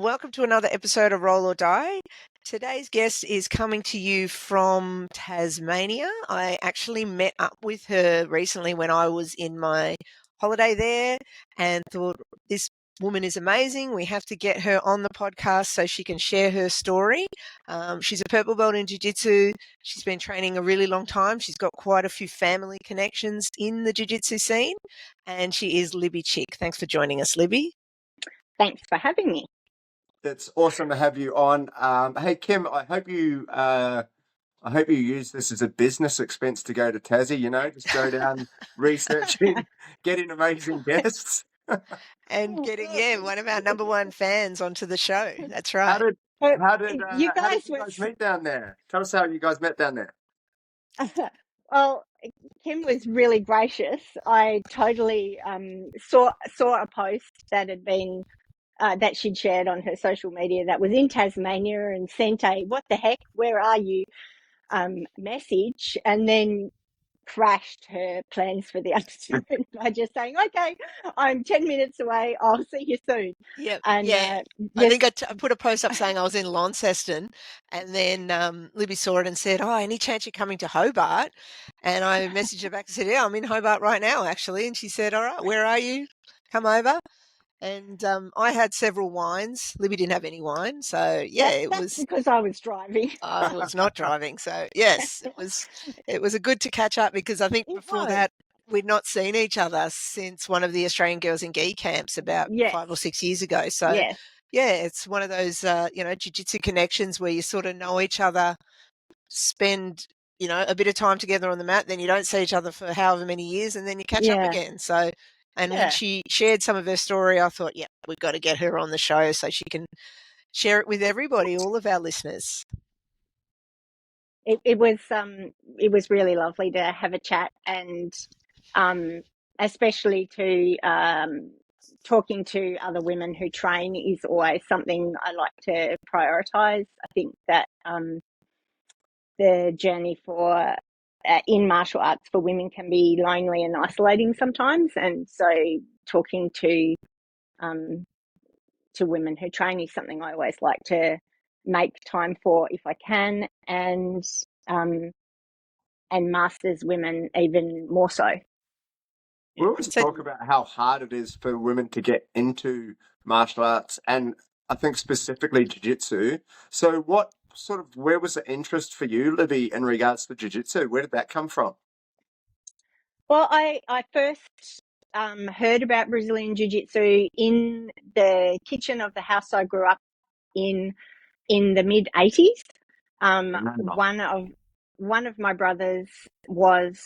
welcome to another episode of Roll or Die. Today's guest is coming to you from Tasmania. I actually met up with her recently when I was in my holiday there and thought this woman is amazing. We have to get her on the podcast so she can share her story. She's a purple belt in jiu-jitsu. She's been training a really long time. She's got quite a few family connections in the jiu-jitsu scene, and she is Libby Chick. Thanks for joining us, Libby. Thanks for having me. It's awesome to have you on. Hey Kim, I hope you use this as a business expense to go to Tassie. Just go down researching, getting amazing guests. And getting one of our number one fans onto the show. That's right. How did You how did guys you guys meet down there? Tell us how you guys met down there. Well, Kim was really gracious. I totally saw a post that had been that she'd shared on her social media that was in Tasmania and sent a "what the heck, where are you" message, and then crashed her plans for the afternoon by just saying, "Okay, I'm 10 minutes away. I'll see you soon." Yep. And Yeah. I think I put a post up saying I was in Launceston, and then Libby saw it and said, "Oh, any chance you're coming to Hobart?" And I messaged her back and said, "Yeah, I'm in Hobart right now, actually." And she said, "All right, where are you? Come over." And I had several wines. Libby didn't have any wine, so yeah, that's because I was driving. I was not driving. So yes, it was a good to catch up because I think before that we'd not seen each other since one of the Australian Girls in Gi camps about 5 or 6 years ago. So yeah, it's one of those jiu-jitsu connections where you sort of know each other, spend a bit of time together on the mat, then you don't see each other for however many years, and then you catch up again. So. And when she shared some of her story, I thought, yeah, we've got to get her on the show so she can share it with everybody, all of our listeners. It was really lovely to have a chat, and especially to talking to other women who train is always something I like to prioritize. I think that the journey for in martial arts for women can be lonely and isolating sometimes, and so talking to women who train is something I always like to make time for if I can, and masters women even more so. We always talk about how hard it is for women to get into martial arts, and I think specifically jiu-jitsu. So where was the interest for you, Libby, in regards to jiu-jitsu? Where did that come from? Well, I first heard about Brazilian Jiu-Jitsu in the kitchen of the house I grew up in the mid-80s. One of my brothers was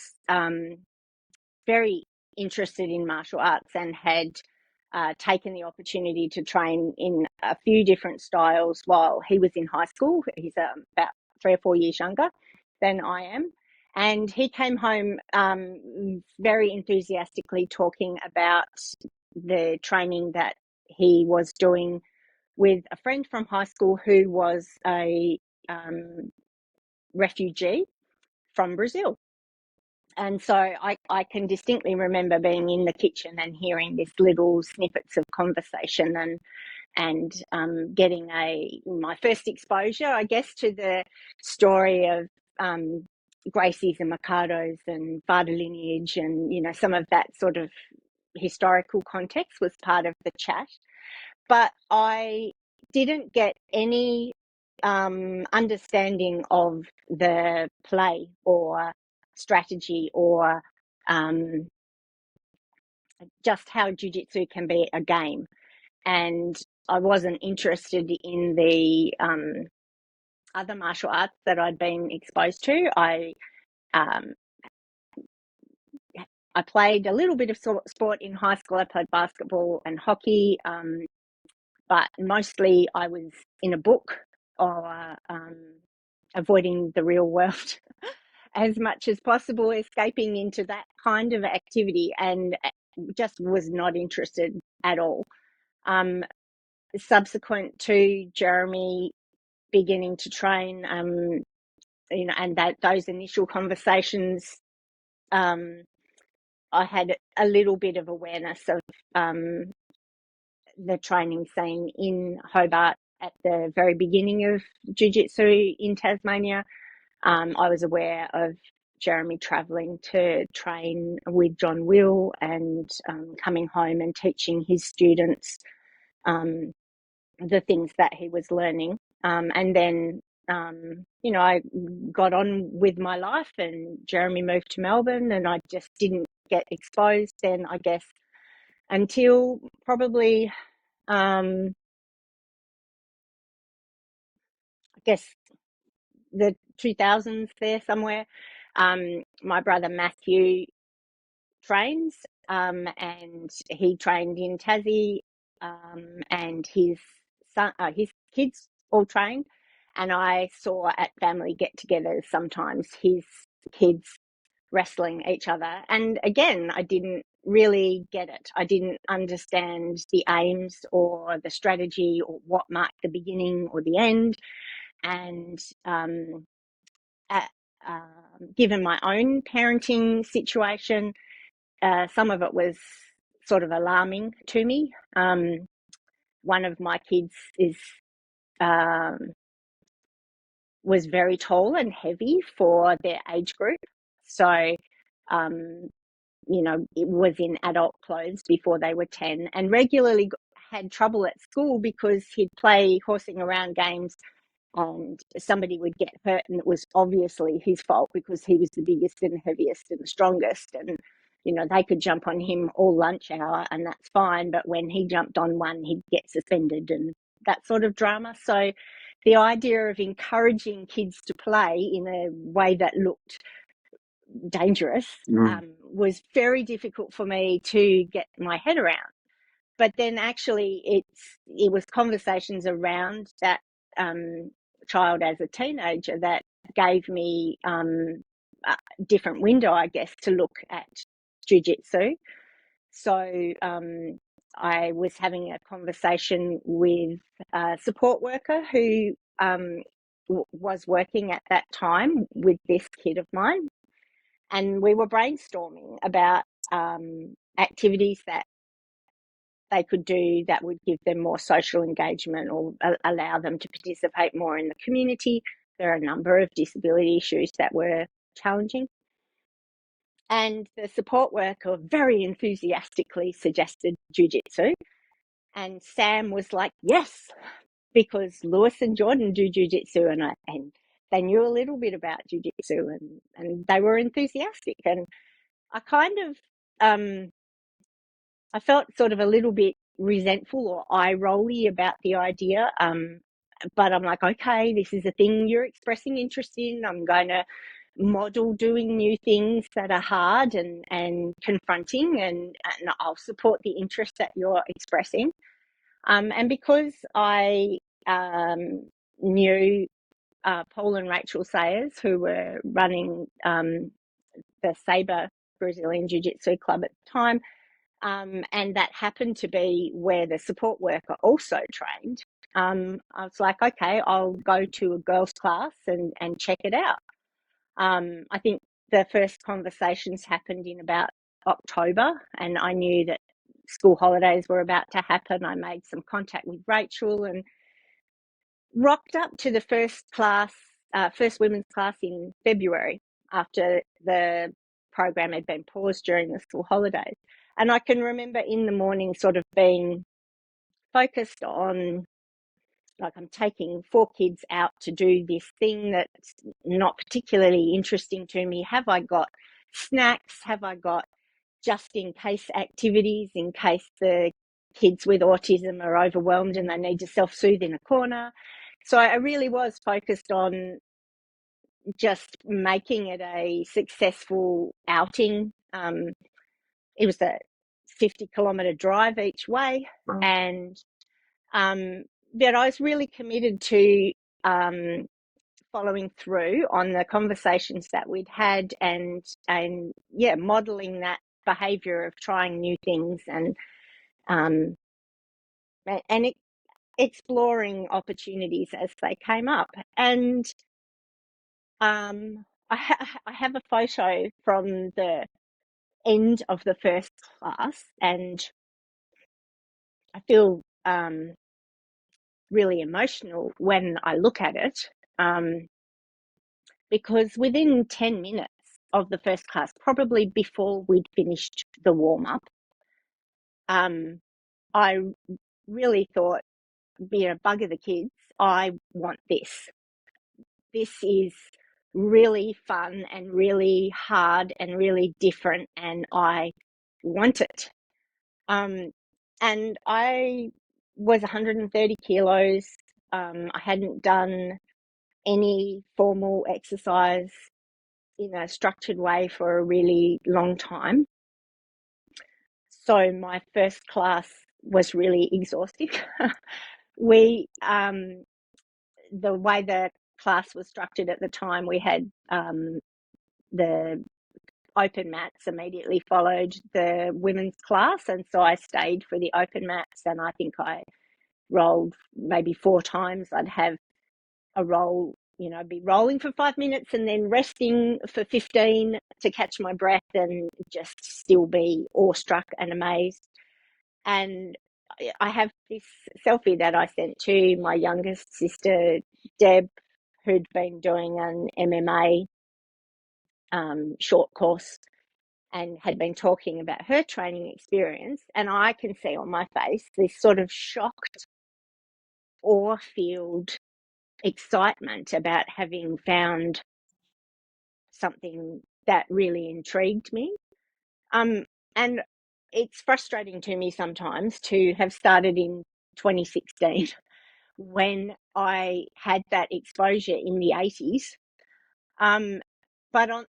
very interested in martial arts and had taken the opportunity to train in a few different styles while he was in high school. He's about 3 or 4 years younger than I am. And he came home very enthusiastically talking about the training that he was doing with a friend from high school who was a refugee from Brazil. And so I can distinctly remember being in the kitchen and hearing these little snippets of conversation and getting my first exposure, I guess, to the story of Gracies and Mikados and Vada lineage, and some of that sort of historical context was part of the chat. But I didn't get any understanding of the play or strategy or just how jiu-jitsu can be a game. And I wasn't interested in the other martial arts that I'd been exposed to. I played a little bit of sport in high school. I played basketball and hockey, but mostly I was in a book or avoiding the real world as much as possible, escaping into that kind of activity, and just was not interested at all. Subsequent to Jeremy beginning to train, and those initial conversations, I had a little bit of awareness of the training scene in Hobart at the very beginning of jiu-jitsu in Tasmania. I was aware of Jeremy travelling to train with John Will and coming home and teaching his students the things that he was learning. And then, I got on with my life, and Jeremy moved to Melbourne, and I just didn't get exposed then, I guess, until probably, I guess, the 2000s there somewhere. My brother Matthew trains, and he trained in Tassie, and his kids all trained, and I saw at family get-togethers sometimes his kids wrestling each other, and again, I didn't really get it. I didn't understand the aims or the strategy or what marked the beginning or the end, and given my own parenting situation, some of it was sort of alarming to me. One of my kids was very tall and heavy for their age group. So, it was in adult clothes before they were 10, and regularly had trouble at school because he'd play horsing around games and somebody would get hurt, and it was obviously his fault because he was the biggest and heaviest and the strongest, and they could jump on him all lunch hour and that's fine, but when he jumped on one, he'd get suspended and that sort of drama. So the idea of encouraging kids to play in a way that looked dangerous was very difficult for me to get my head around. But then actually it was conversations around that child as a teenager that gave me a different window, I guess, to look at jiu-jitsu. So I was having a conversation with a support worker who was working at that time with this kid of mine, and we were brainstorming about activities that they could do that would give them more social engagement or allow them to participate more in the community. There are a number of disability issues that were challenging. And the support worker very enthusiastically suggested jiu-jitsu. And Sam was like, yes, because Lewis and Jordan do jiu-jitsu, and they knew a little bit about jiu-jitsu, and they were enthusiastic. And I kind of, I felt sort of a little bit resentful or eye-rolly about the idea. But I'm like, okay, this is a thing you're expressing interest in. I'm going to model doing new things that are hard and confronting, and I'll support the interest that you're expressing. And because I knew Paul and Rachel Sayers, who were running the Sabre Brazilian Jiu-Jitsu Club at the time, and that happened to be where the support worker also trained, I was like, okay, I'll go to a girls' class and check it out. I think the first conversations happened in about October, and I knew that school holidays were about to happen. I made some contact with Rachel and rocked up to the first women's class in February after the program had been paused during the school holidays. And I can remember in the morning sort of being focused on, like, I'm taking 4 kids out to do this thing that's not particularly interesting to me. Have I got snacks? Have I got just in case activities in case the kids with autism are overwhelmed and they need to self-soothe in a corner? So I really was focused on just making it a successful outing. It was a 50-kilometre drive each way, and but I was really committed to following through on the conversations that we'd had, and modelling that behaviour of trying new things and exploring opportunities as they came up. And I have a photo from the end of the first class, and I feel really emotional when I look at it, because within 10 minutes of the first class, probably before we'd finished the warm-up, I really thought, bugger the kids, I want this. This is really fun and really hard and really different, and I want it. And I was 130 kilos. I hadn't done any formal exercise in a structured way for a really long time. So my first class was really exhausting. The way the class was structured at the time, we had the open mats immediately followed the women's class, and so I stayed for the open mats, and I think I rolled maybe 4 times. I'd have a roll, be rolling for 5 minutes and then resting for 15 to catch my breath and just still be awestruck and amazed. And I have this selfie that I sent to my youngest sister, Deb, who'd been doing an MMA short course and had been talking about her training experience. And I can see on my face this sort of shocked, awe-filled excitement about having found something that really intrigued me. And it's frustrating to me sometimes to have started in 2016 when I had that exposure in the 80s. But on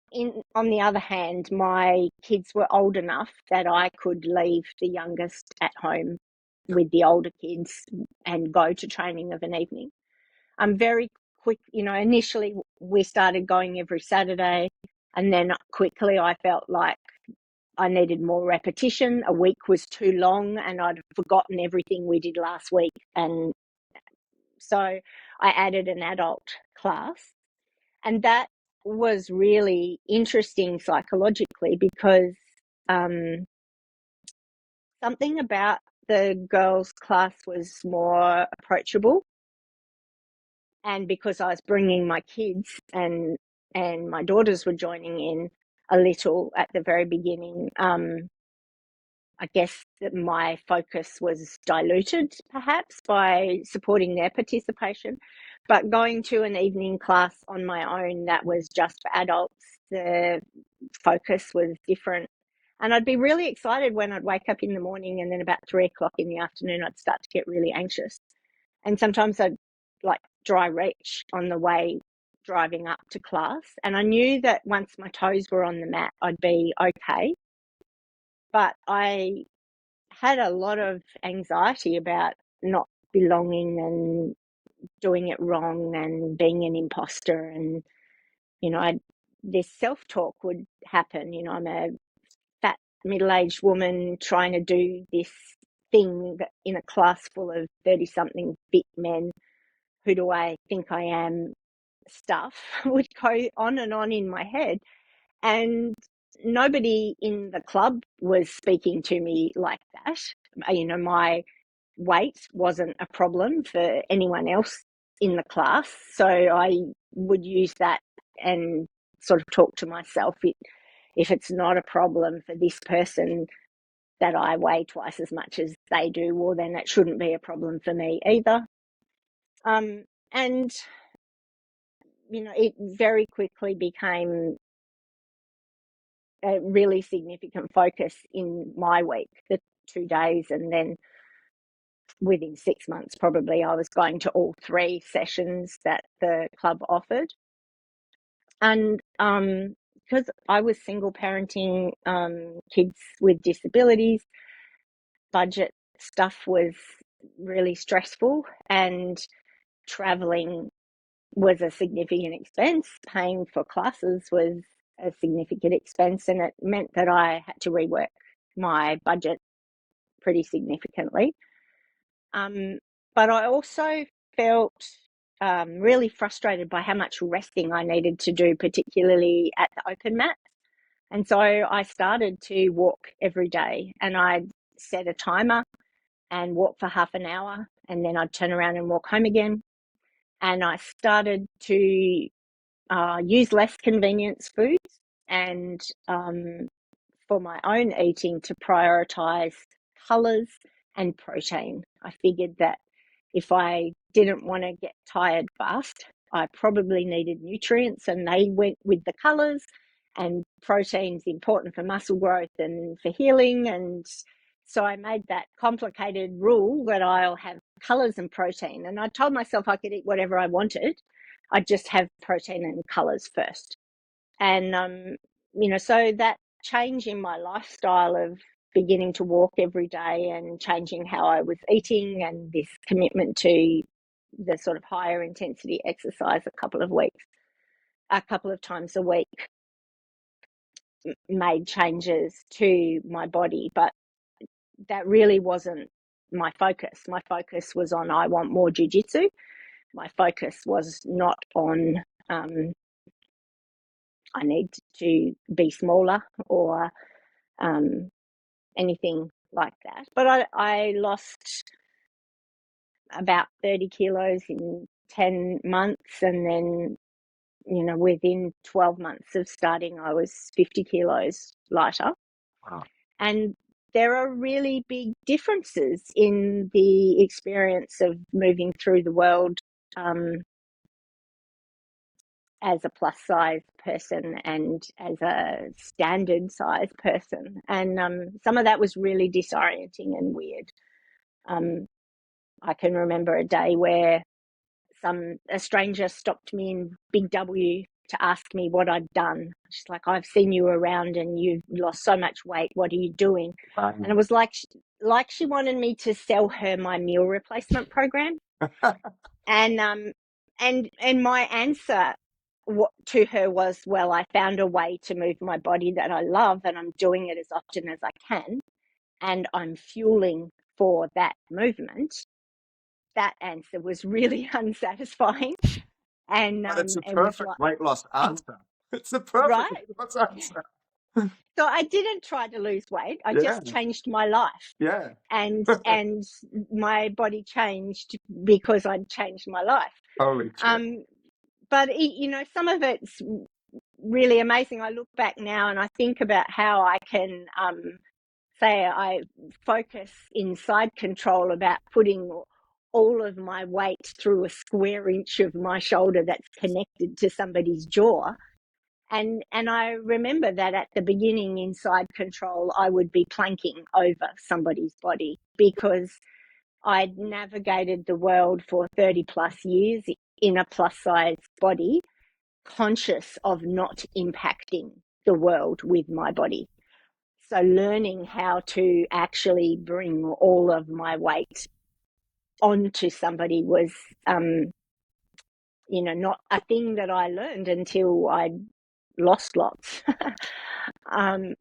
the other hand, my kids were old enough that I could leave the youngest at home with the older kids and go to training of an evening. I'm very quick, initially we started going every Saturday, and then quickly I felt like I needed more repetition. A week was too long and I'd forgotten everything we did last week. And so I added an adult class, and that was really interesting psychologically because something about the girls' class was more approachable. And because I was bringing my kids and my daughters were joining in a little at the very beginning, I guess that my focus was diluted perhaps by supporting their participation. But going to an evening class on my own that was just for adults, the focus was different. And I'd be really excited when I'd wake up in the morning, and then about 3:00 in the afternoon, I'd start to get really anxious. And sometimes I'd like dry retch on the way driving up to class. And I knew that once my toes were on the mat, I'd be okay. But I had a lot of anxiety about not belonging and doing it wrong and being an imposter. And, this self-talk would happen. I'm a fat middle-aged woman trying to do this thing that in a class full of 30-something fit men. Who do I think I am? Stuff would go on and on in my head. And nobody in the club was speaking to me like that. My weight wasn't a problem for anyone else in the class. So I would use that and sort of talk to myself. If it's not a problem for this person that I weigh twice as much as they do, well, then it shouldn't be a problem for me either. And, it very quickly became a really significant focus in my week, the 2 days. And then within 6 months, probably, I was going to all 3 sessions that the club offered. And because I was single parenting kids with disabilities, budget stuff was really stressful, and traveling was a significant expense. Paying for classes was a significant expense, and it meant that I had to rework my budget pretty significantly. But I also felt really frustrated by how much resting I needed to do, particularly at the open mat. And so I started to walk every day, and I set a timer, and walk for half an hour, and then I'd turn around and walk home again. And I started to use less convenience foods, and for my own eating to prioritize colours and protein. I figured that if I didn't want to get tired fast, I probably needed nutrients, and they went with the colours, and protein's important for muscle growth and for healing. And so I made that complicated rule that I'll have colours and protein. And I told myself I could eat whatever I wanted. I'd just have protein and colours first. And, so that change in my lifestyle of beginning to walk every day and changing how I was eating, and this commitment to the sort of higher intensity exercise a couple of times a week, made changes to my body. But that really wasn't my focus. My focus was on, I want more jiu-jitsu. My focus was not on I need to be smaller or anything like that. But I lost about 30 kilos in 10 months, and then, within 12 months of starting, I was 50 kilos lighter. Wow. And there are really big differences in the experience of moving through the world as a plus size person and as a standard size person. And some of that was really disorienting and weird. I can remember a day where a stranger stopped me in Big W to ask me what I'd done. She's like, I've seen you around and you've lost so much weight. What are you doing? Wow. And it was like she wanted me to sell her my meal replacement program. And my answer to her was, well, I found a way to move my body that I love, and I'm doing it as often as I can, and I'm fueling for that movement. That answer was really unsatisfying. And but it's a it was perfect weight loss answer. It's a perfect right. weight loss answer. So I didn't try to lose weight. I Yeah. just changed my life. Yeah. And my body changed because I'd changed my life. Holy shit. But some of it's really amazing. I look back now and I think about how I can say I focus in side control about putting all of my weight through a square inch of my shoulder that's connected to somebody's jaw. And I remember that at the beginning in side control, I would be planking over somebody's body because I'd navigated the world for 30 plus years in a plus size body, conscious of not impacting the world with my body. So learning how to actually bring all of my weight onto somebody was, not a thing that I learned until I'd lost lots. And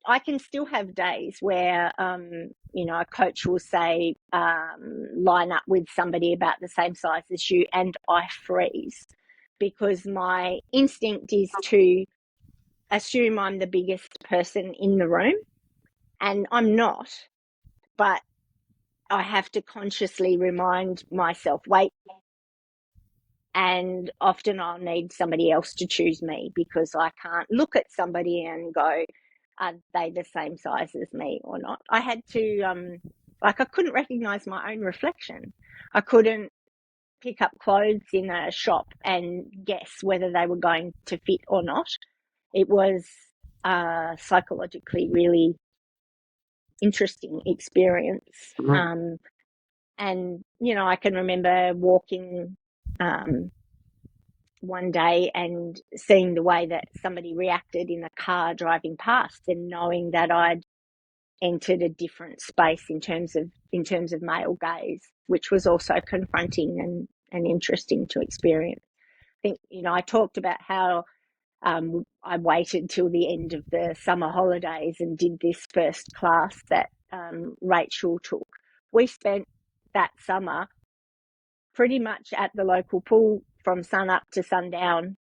I can still have days where, a coach will say, line up with somebody about the same size as you, and I freeze because my instinct is to assume I'm the biggest person in the room, and I'm not, but I have to consciously remind myself, wait, and often I'll need somebody else to choose me because I can't look at somebody and go, are they the same size as me or not? I had to, I couldn't recognize my own reflection. I couldn't pick up clothes in a shop and guess whether they were going to fit or not. It was psychologically really interesting experience. Mm-hmm. And, I can remember walking one day and seeing the way that somebody reacted in a car driving past, and knowing that I'd entered a different space in terms of male gaze, which was also confronting and interesting to experience. I think, I talked about how I waited till the end of the summer holidays and did this first class that Rachel took. We spent that summer pretty much at the local pool from sun up to sundown,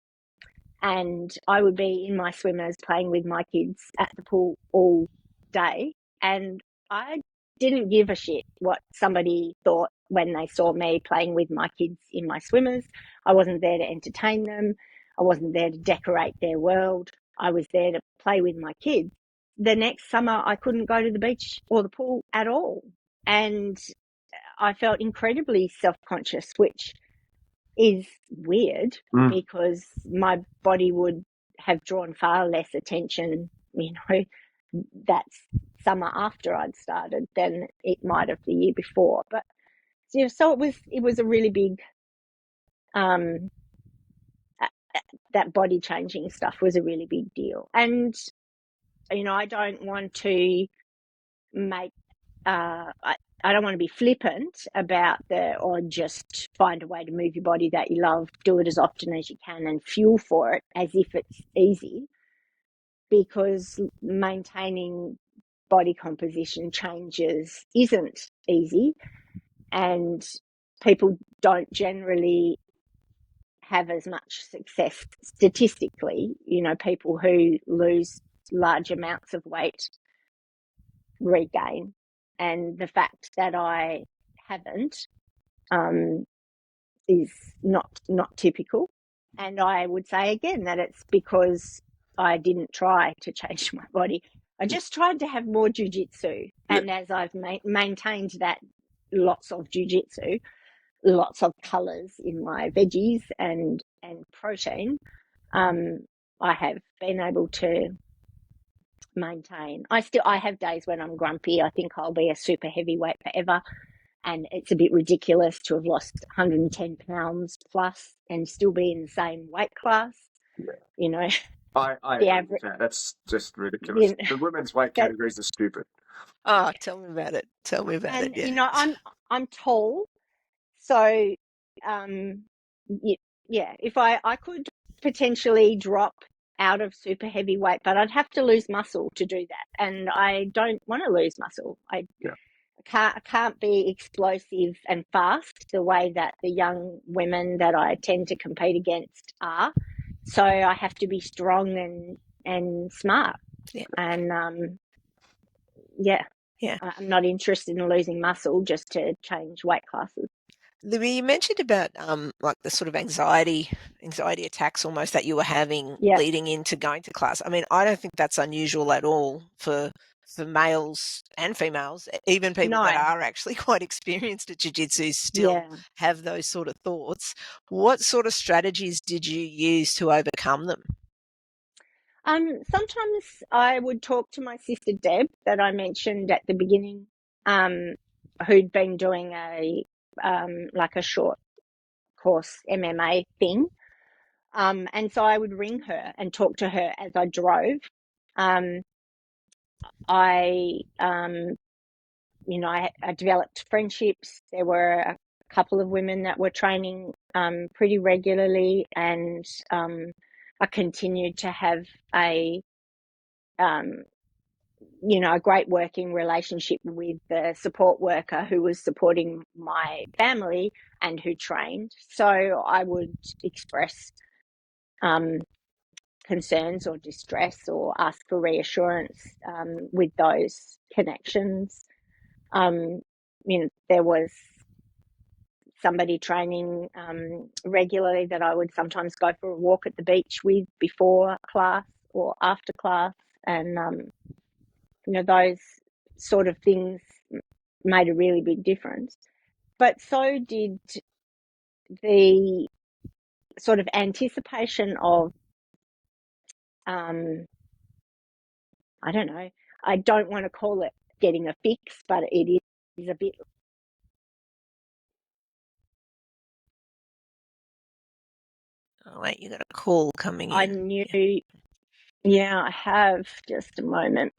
and I would be in my swimmers playing with my kids at the pool all day. And I didn't give a shit what somebody thought when they saw me playing with my kids in my swimmers. I wasn't there to entertain them. I wasn't there to decorate their world. I was there to play with my kids. The next summer, I couldn't go to the beach or the pool at all. And I felt incredibly self-conscious, which is weird because my body would have drawn far less attention, that summer after I'd started than it might have the year before. But so it was a really big, that body changing stuff was a really big deal. And, I don't want to make, I don't want to be flippant about or just find a way to move your body that you love, do it as often as you can and fuel for it as if it's easy, because maintaining body composition changes isn't easy, and people don't generally have as much success statistically. People who lose large amounts of weight regain, and the fact that I haven't is not typical. And I would say again that it's because I didn't try to change my body. I just tried to have more jiu-jitsu. And as I've maintained that, lots of jiu-jitsu, lots of colours in my veggies and protein, I have been able to maintain. I have days when I'm grumpy. I think I'll be a super heavyweight forever, and it's a bit ridiculous to have lost 110 pounds plus and still be in the same weight class. I agree with that. That's just ridiculous. The women's weight categories are stupid. Oh, tell me about it. Yeah. I'm tall, so if I could potentially drop out of super heavyweight, but I'd have to lose muscle to do that, and I don't want to lose muscle. I can't be explosive and fast the way that the young women that I tend to compete against are. So I have to be strong and smart. Yeah. And I'm not interested in losing muscle just to change weight classes. Libby, you mentioned about like the sort of anxiety attacks almost that you were having leading into going to class. I mean, I don't think that's unusual at all for males and females. Even people that are actually quite experienced at jiu-jitsu still have those sort of thoughts. What sort of strategies did you use to overcome them? Sometimes I would talk to my sister Deb that I mentioned at the beginning, who'd been doing like a short course MMA thing. And so I would ring her and talk to her as I drove. I developed friendships. There were a couple of women that were training pretty regularly, and I continued to have a great working relationship with the support worker who was supporting my family and who trained. So I would express concerns or distress or ask for reassurance with those connections. There was somebody training regularly that I would sometimes go for a walk at the beach with before class or after class, and those sort of things made a really big difference. But so did the sort of anticipation of, I don't know, I don't want to call it getting a fix, but it is a bit. Oh, wait, you got a call coming in. I knew, I have. Just a moment.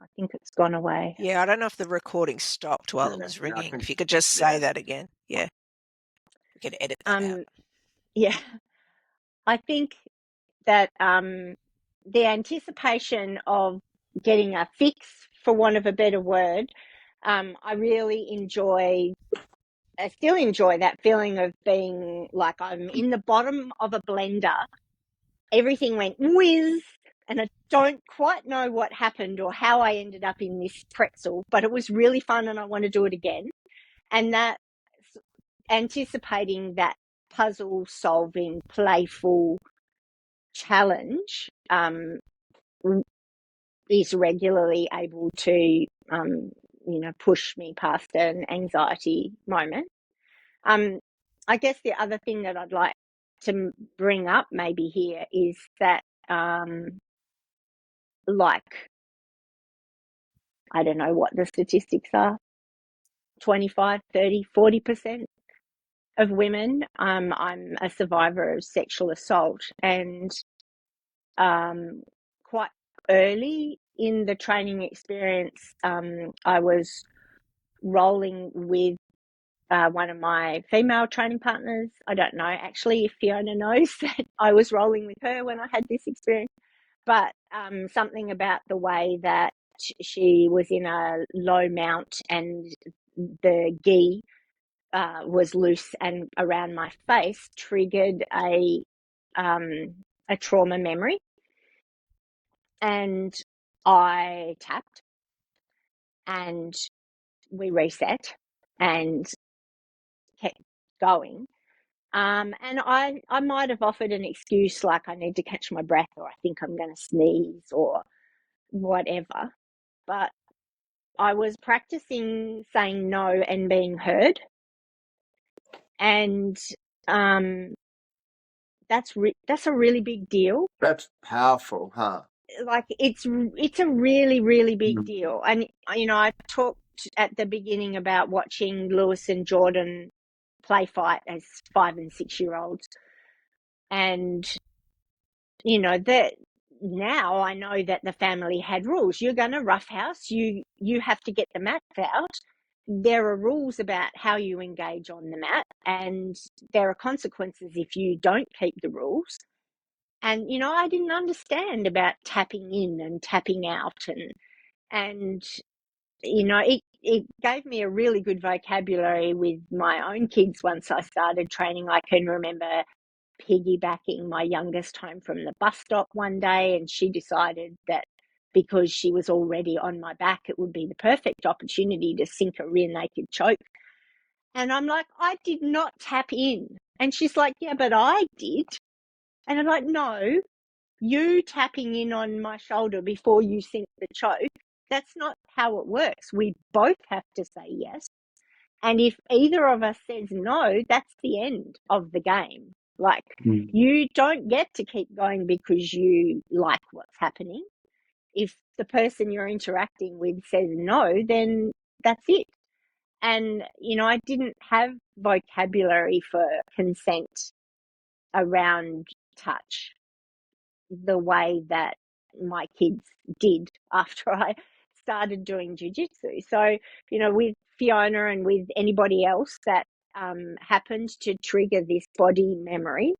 I think it's gone away. Yeah, I don't know if the recording stopped while it was ringing. If you could just say that again. Yeah. We could edit that out. Yeah. I think that the anticipation of getting a fix, for want of a better word, I really I still enjoy that feeling of being like I'm in the bottom of a blender. Everything went whiz And I don't quite know what happened or how I ended up in this pretzel, but it was really fun and I want to do it again. And that, anticipating that puzzle solving, playful challenge, is regularly able to, push me past an anxiety moment. I guess the other thing that I'd like to bring up maybe here is that, I don't know what the statistics are, 25, 30, 40% of women. I'm a survivor of sexual assault, and quite early in the training experience, I was rolling with one of my female training partners. I don't know actually if Fiona knows that I was rolling with her when I had this experience, but something about the way that she was in a low mount and the gi was loose and around my face triggered a trauma memory, and I tapped and we reset and kept going. And I might have offered an excuse like I need to catch my breath or I think I'm going to sneeze or whatever. But I was practicing saying no and being heard. And that's a really big deal. That's powerful, huh? Like it's a really, really big deal. And, I talked at the beginning about watching Lewis and Jordan play fight as 5 and 6 year olds. And, that now I know that the family had rules. You're going to roughhouse, you have to get the mat out. There are rules about how you engage on the mat, and there are consequences if you don't keep the rules. And, I didn't understand about tapping in and tapping out, and it gave me a really good vocabulary with my own kids once I started training. I can remember piggybacking my youngest home from the bus stop one day, and she decided that because she was already on my back, it would be the perfect opportunity to sink a rear naked choke. And I'm like, I did not tap in. And she's like, yeah, but I did. And I'm like, no, you tapping in on my shoulder before you sink the choke, that's not how it works. We both have to say yes. And if either of us says no, that's the end of the game. Like, you don't get to keep going because you like what's happening. If the person you're interacting with says no, then that's it. And, I didn't have vocabulary for consent around touch the way that my kids did after I started doing jiu-jitsu. So, with Fiona and with anybody else that happened to trigger this body memory,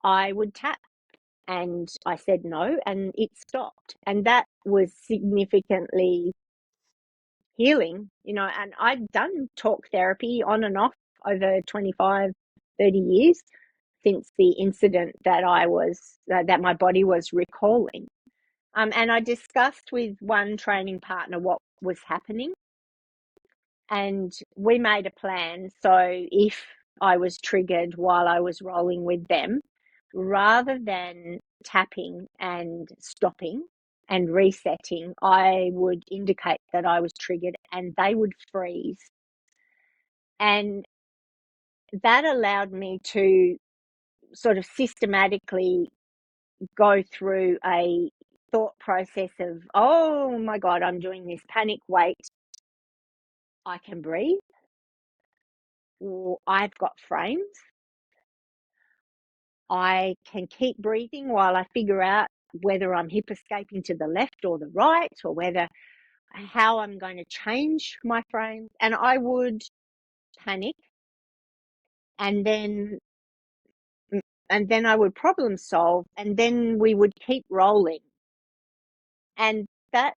I would tap and I said no and it stopped. And that was significantly healing, and I'd done talk therapy on and off over 25, 30 years since the incident that that my body was recalling. And I discussed with one training partner what was happening, and we made a plan. So if I was triggered while I was rolling with them, rather than tapping and stopping and resetting, I would indicate that I was triggered and they would freeze. And that allowed me to sort of systematically go through a thought process of, oh my God, I'm doing this, panic, wait, I can breathe, or I've got frames. I can keep breathing while I figure out whether I'm hip escaping to the left or the right, or how I'm going to change my frame. And I would panic, and then I would problem solve, and then we would keep rolling. And that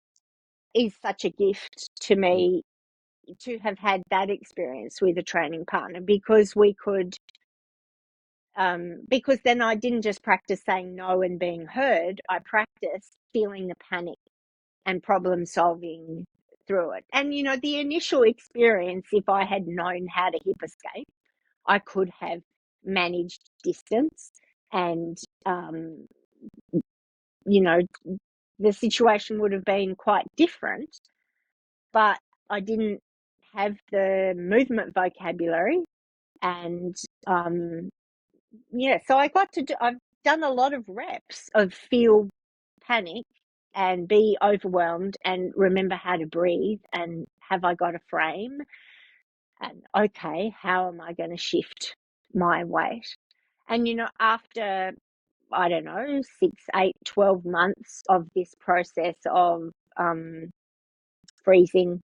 is such a gift to me to have had that experience with a training partner, because we could because then I didn't just practice saying no and being heard. I practiced feeling the panic and problem solving through it. And, the initial experience, if I had known how to hip escape, I could have managed distance and, the situation would have been quite different, but I didn't have the movement vocabulary. And, so I've done a lot of reps of feel panic and be overwhelmed and remember how to breathe and have I got a frame and okay, how am I going to shift my weight? And, after, I don't know, 6, 8, 12 months of this process of freezing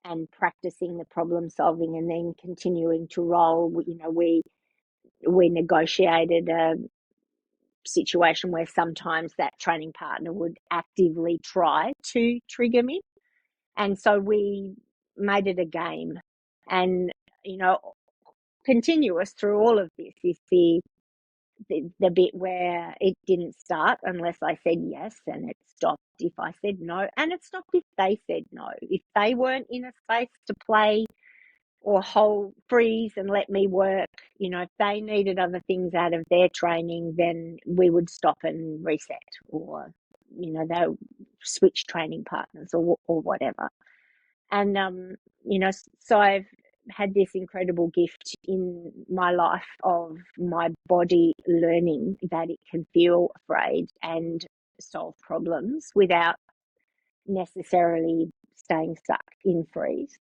and practicing the problem solving and then continuing to roll, we negotiated a situation where sometimes that training partner would actively try to trigger me. And so we made it a game. And, continuous through all of this is the bit where it didn't start unless I said yes, and it stopped if I said no, and it stopped if they said no. If they weren't in a space to play or hold, freeze and let me work, if they needed other things out of their training, then we would stop and reset, or, they'll switch training partners or whatever. And, so I've had this incredible gift in my life of my body learning that it can feel afraid and solve problems without necessarily staying stuck in freeze.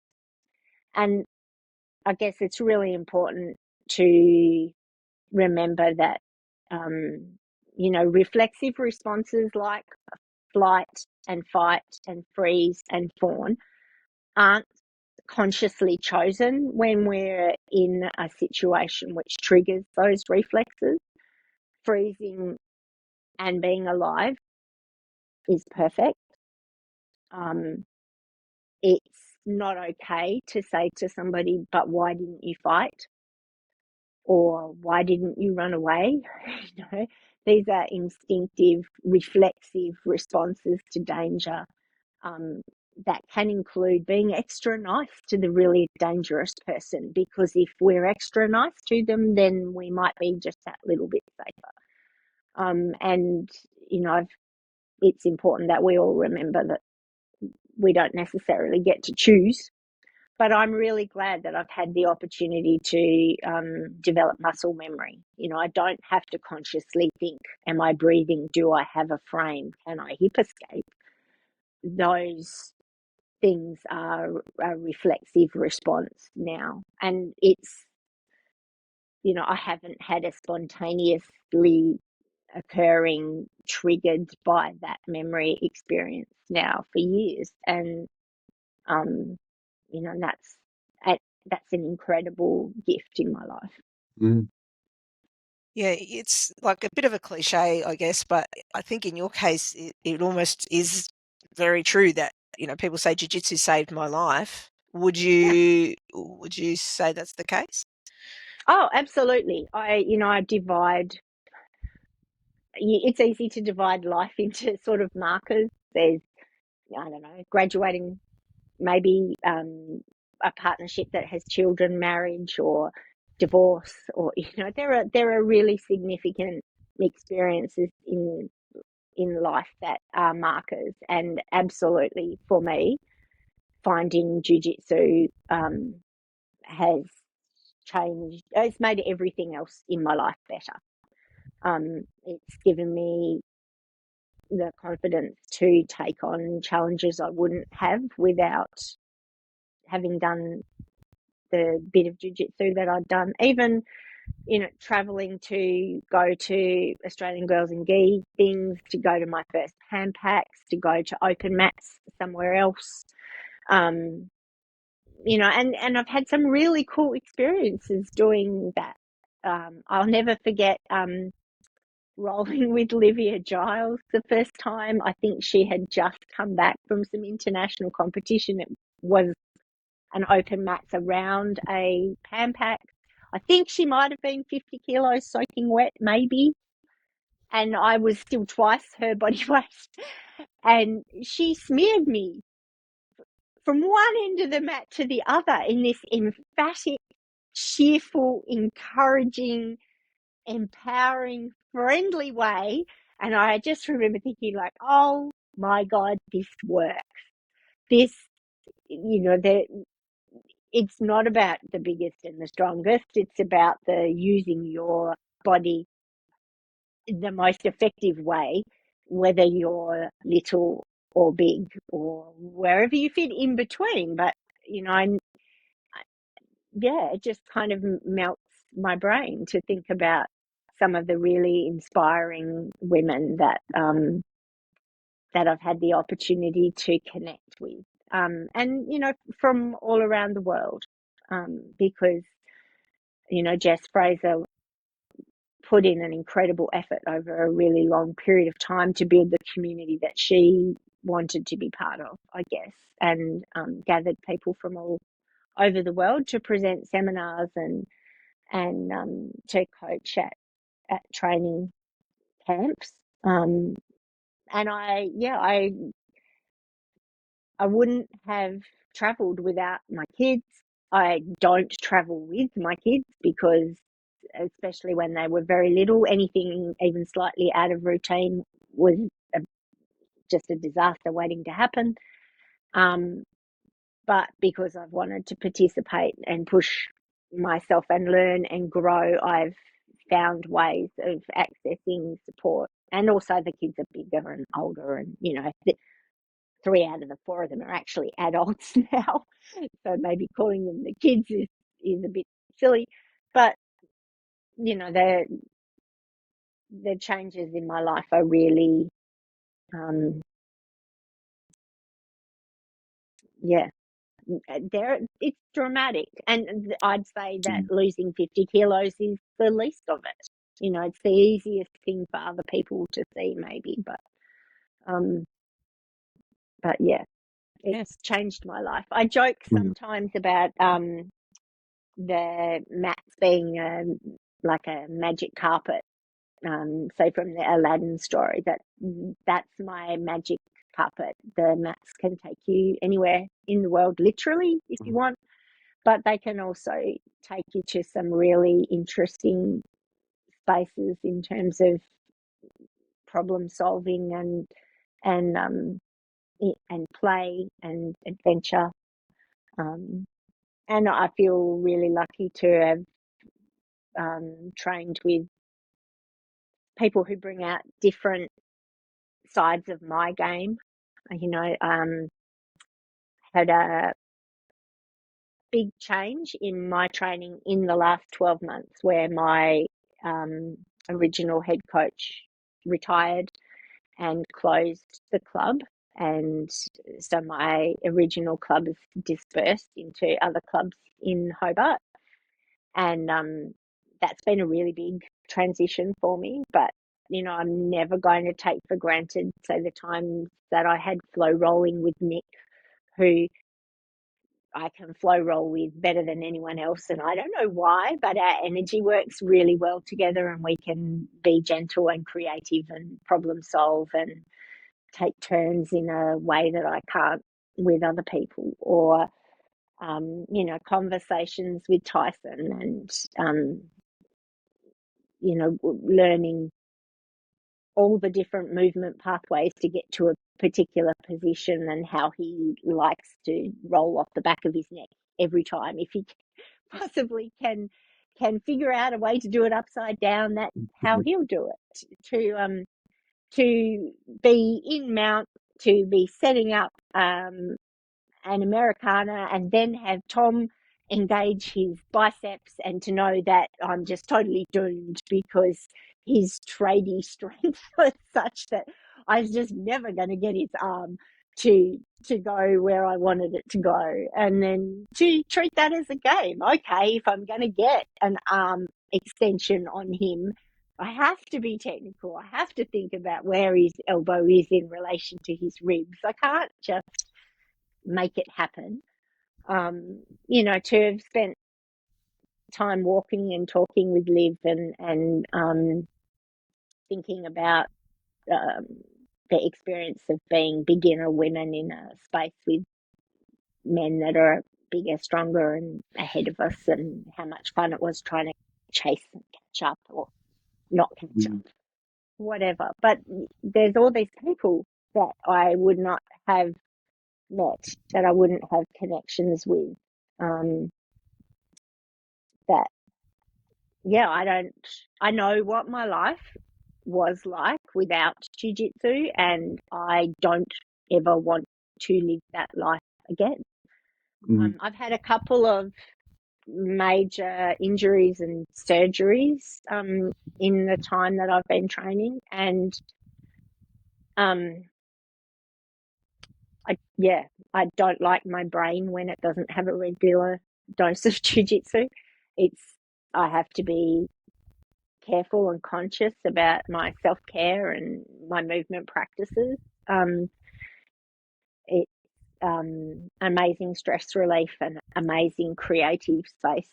And I guess it's really important to remember that, reflexive responses like flight and fight and freeze and fawn aren't consciously chosen when we're in a situation which triggers those reflexes. Freezing and being alive is perfect. It's not okay to say to somebody, but why didn't you fight? Or why didn't you run away? These are instinctive, reflexive responses to danger. That can include being extra nice to the really dangerous person, because if we're extra nice to them, then we might be just that little bit safer. And, it's important that we all remember that we don't necessarily get to choose. But I'm really glad that I've had the opportunity to develop muscle memory. I don't have to consciously think, am I breathing? Do I have a frame? Can I hip escape? Those things are a reflexive response now. And it's, I haven't had a spontaneously occurring triggered by that memory experience now for years. And, that's an incredible gift in my life. Mm. Yeah, it's like a bit of a cliche, I guess, but I think in your case, it almost is very true that, people say jiu-jitsu saved my life. Would you say that's the case? Oh, absolutely. I divide. It's easy to divide life into sort of markers. There's, I don't know, graduating, maybe a partnership that has children, marriage, or divorce, or there are really significant experiences in life that are markers. And absolutely, for me, finding jiu-jitsu has changed. It's made everything else in my life better. It's given me the confidence to take on challenges I wouldn't have without having done the bit of jiu-jitsu that I'd done. Even, traveling to go to Australian Girls and Gi things, to go to my first hand packs, to go to open mats somewhere else. And I've had some really cool experiences doing that. I'll never forget rolling with Libby Giles the first time. I think she had just come back from some international competition. It was an open mats around a pan pack. I think she might have been 50 kilos soaking wet, maybe. And I was still twice her body weight. And she smeared me from one end of the mat to the other in this emphatic, cheerful, encouraging, empowering, friendly way. And I just remember thinking like, oh my God, this works. This, it's not about the biggest and the strongest. It's about the using your body in the most effective way, whether you're little or big or wherever you fit in between. But, it just kind of melts my brain to think about some of the really inspiring women that I've had the opportunity to connect with, and from all around the world, because Jess Fraser put in an incredible effort over a really long period of time to build the community that she wanted to be part of, I guess, and gathered people from all over the world to present seminars and to coach at training camps. And I wouldn't have traveled without my kids. I don't travel with my kids because, especially when they were very little, anything even slightly out of routine was just a disaster waiting to happen. But because I've wanted to participate and push myself and learn and grow, I've found ways of accessing support. And also the kids are bigger and older, and 3 out of the 4 of them are actually adults now. So maybe calling them the kids is a bit silly. But, the changes in my life are really, it's dramatic. And I'd say that losing 50 kilos is the least of it. It's the easiest thing for other people to see, maybe. But yeah, it's changed my life. I joke sometimes about the mats being like a magic carpet. So from the Aladdin story, that's my magic carpet. The mats can take you anywhere in the world, literally, if you want, but they can also take you to some really interesting spaces in terms of problem solving and play and adventure. And I feel really lucky to have trained with people who bring out different sides of my game. Had a big change in my training in the last 12 months where my original head coach retired and closed the club. And so my original club is dispersed into other clubs in Hobart. And that's been a really big transition for me. But, I'm never going to take for granted, say, the times that I had flow rolling with Nick, who I can flow roll with better than anyone else. And I don't know why, but our energy works really well together, and we can be gentle and creative and problem solve and take turns in a way that I can't with other people. Or conversations with Tyson and learning all the different movement pathways to get to a particular position and how he likes to roll off the back of his neck every time. If he possibly can figure out a way to do it upside down, that's how he'll do it. To be in mount, to be setting up an Americana and then have Tom engage his biceps, and to know that I'm just totally doomed because his tradie strength was such that I was just never going to get his arm to go where I wanted it to go. And then to treat that as a game. Okay, if I'm going to get an arm extension on him, I have to be technical. I have to think about where his elbow is in relation to his ribs. I can't just make it happen. To have spent time walking and talking with Liv and thinking about the experience of being beginner women in a space with men that are bigger, stronger, and ahead of us, and how much fun it was trying to chase and catch up or not catch up, whatever. But there's all these people that I would not have met, that I wouldn't have connections with. That, yeah, I know what my life was like without jiu-jitsu, and I don't ever want to live that life again. I've had a couple of major injuries and surgeries in the time that I've been training, and I don't like my brain when it doesn't have a regular dose of jiu-jitsu. I have to be careful and conscious about my self-care and my movement practices. It's amazing stress relief and amazing creative space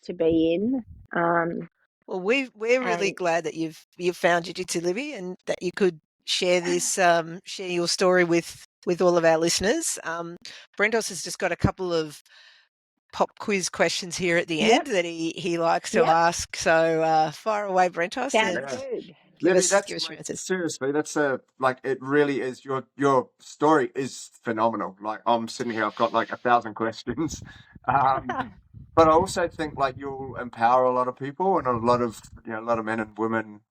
to be in. Well, we're really glad that you've found Jiu-Jitsu, Libby, and that you could share this, share your story with all of our listeners. Brentos has just got a couple of pop quiz questions here at the end that he likes to ask. So fire away, Brentos. Sounds good. Give Libby, us your answers. seriously, that's it really is, your story is phenomenal. Like, I'm sitting here, I've got like 1,000 questions. But I also think like you'll empower a lot of people and a lot of men and women.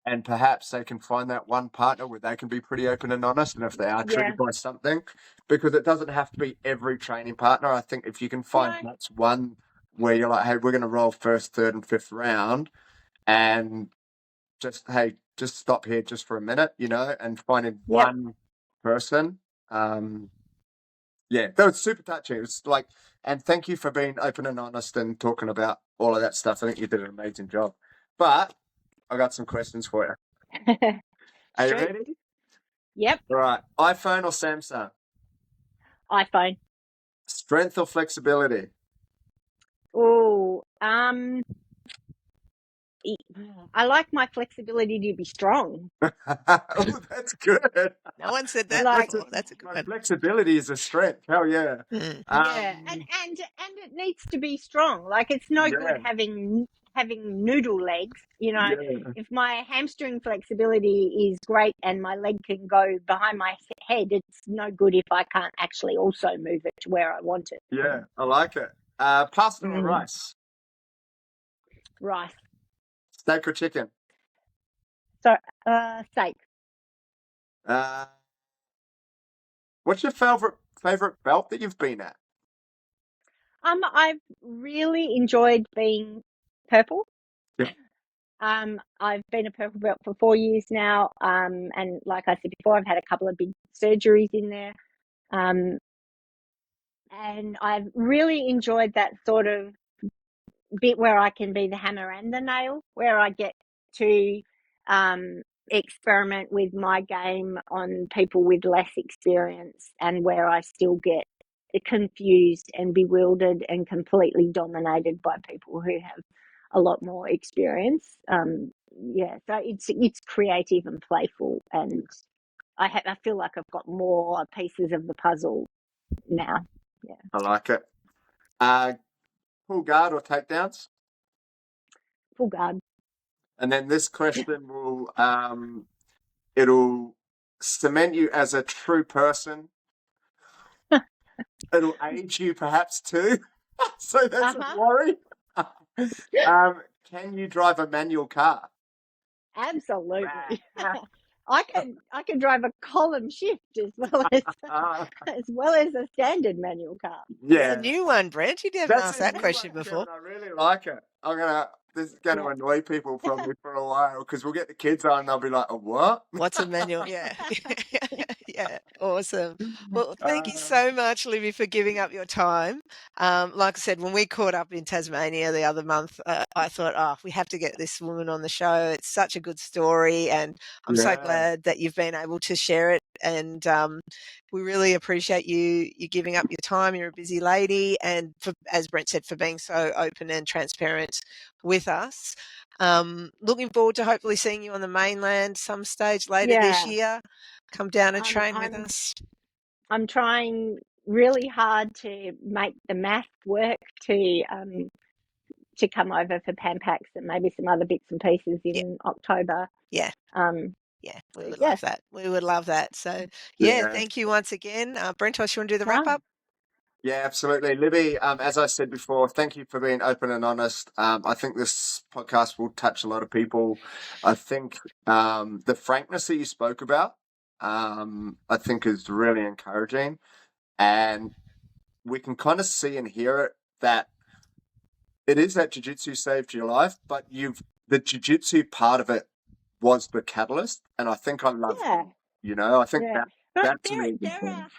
And perhaps they can find that one partner where they can be pretty open and honest, and if they are triggered by something, because it doesn't have to be every training partner. I think if you can find that's one where you're like, hey, we're going to roll first, third, and fifth round, and just stop here just for a minute, and finding one person. That was super touching. It was like, and thank you for being open and honest and talking about all of that stuff. I think you did an amazing job. But I got some questions for you. Are you ready? Yep. All right. iPhone or Samsung? iPhone. Strength or flexibility? Oh, I like my flexibility to be strong. Oh, that's good. No one said that. That's a good one. Flexibility is a strength. Hell yeah. And it needs to be strong. Like, it's no good having noodle legs. If my hamstring flexibility is great and my leg can go behind my head, it's no good if I can't actually also move it to where I want it. Yeah, I like it. Pasta or rice? Rice. Steak or chicken? So, steak. What's your favorite belt that you've been at? I've really enjoyed being purple. Yeah. I've been a purple belt for 4 years now. And like I said before, I've had a couple of big surgeries in there. And I've really enjoyed that sort of bit where I can be the hammer and the nail, where I get to experiment with my game on people with less experience, and where I still get confused and bewildered and completely dominated by people who have a lot more experience. So it's creative and playful, and I feel like I've got more pieces of the puzzle now. Yeah, I like it. Pull guard or takedowns? full guard. And then this question will it'll cement you as a true person. It'll age you perhaps too. So that's a worry. Can you drive a manual car? Absolutely. I can drive a column shift as well as a standard manual car. Yeah, that's a new one, Brent. You didn't ask that question before. I really like it. This is going to annoy people probably for a while, because we'll get the kids on and they'll be like, "A what? What's a manual?" Yeah. Yeah, awesome. Well, thank you so much, Libby, for giving up your time. Like I said, when we caught up in Tasmania the other month, I thought, we have to get this woman on the show. It's such a good story, and I'm so glad that you've been able to share it. And we really appreciate you giving up your time. You're a busy lady, and as Brent said, for being so open and transparent with us. Looking forward to hopefully seeing you on the mainland some stage later this year. Come down and train with us. I'm trying really hard to make the math work to come over for Pampax and maybe some other bits and pieces in October. Yeah. We would love that. We would love that. So, thank you once again. Brentos, you want to do the wrap up? Yeah, absolutely. Libby, as I said before, thank you for being open and honest. I think this podcast will touch a lot of people. I think the frankness that you spoke about, I think is really encouraging. And we can kind of see and hear it that it is that jiu-jitsu saved your life, but the jiu-jitsu part of it was the catalyst. And I think I love that. You know, I think that's really important.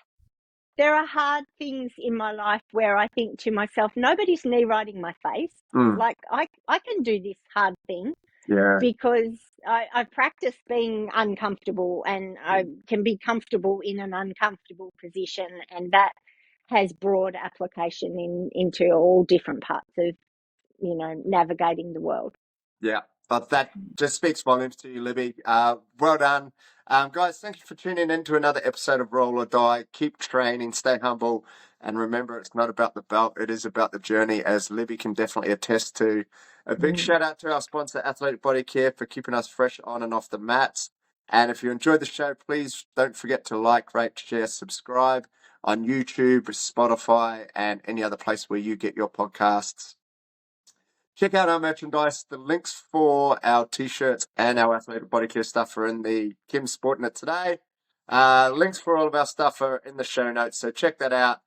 There are hard things in my life where I think to myself, nobody's knee riding my face. Like I can do this hard thing because I've practiced being uncomfortable, and I can be comfortable in an uncomfortable position, and that has broad application into all different parts of, navigating the world. Yeah, but that just speaks volumes to you, Libby. Well done. Guys, thank you for tuning in to another episode of Roll or Die. Keep training, stay humble, and remember, it's not about the belt, it is about the journey, as Libby can definitely attest to. A big shout out to our sponsor, Athletic Body Care, for keeping us fresh on and off the mats. And if you enjoyed the show, please don't forget to like, rate, share, subscribe on YouTube, Spotify, and any other place where you get your podcasts. Check out our merchandise. The links for our t-shirts and our Athletic Body Care stuff are in the Kim Sporting It today. Links for all of our stuff are in the show notes, so check that out.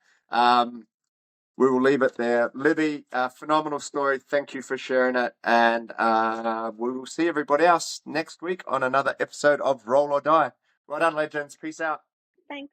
We will leave it there. Libby, phenomenal story. Thank you for sharing it. And we will see everybody else next week on another episode of Roll or Die. Right on, legends. Peace out. Thanks.